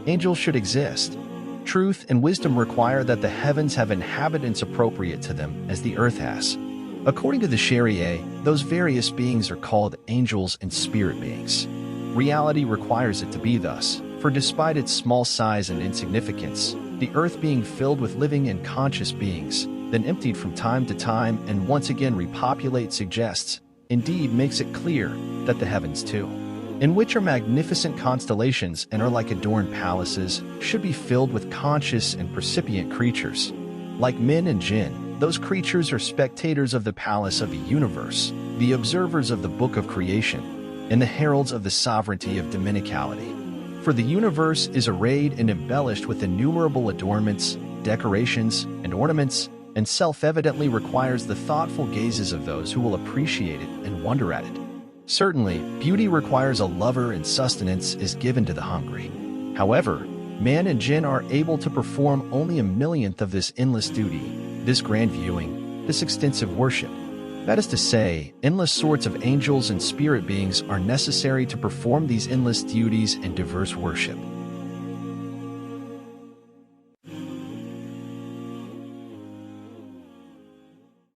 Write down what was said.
angels should exist. Truth and wisdom require that the heavens have inhabitants appropriate to them as the earth has. According to the Sharia, those various beings are called angels and spirit beings. Reality requires it to be thus, for despite its small size and insignificance, the earth being filled with living and conscious beings, then emptied from time to time and once again repopulate suggests, indeed makes it clear, that the heavens too, in which are magnificent constellations and are like adorned palaces, should be filled with conscious and percipient creatures. Like men and jinn, those creatures are spectators of the palace of the universe, the observers of the book of creation, and the heralds of the sovereignty of dominicality. For the universe is arrayed and embellished with innumerable adornments, decorations, and ornaments, and self-evidently requires the thoughtful gazes of those who will appreciate it and wonder at it. Certainly, beauty requires a lover and sustenance is given to the hungry. However, man and jinn are able to perform only a millionth of this endless duty, this grand viewing, this extensive worship. That is to say, endless sorts of angels and spirit beings are necessary to perform these endless duties and diverse worship.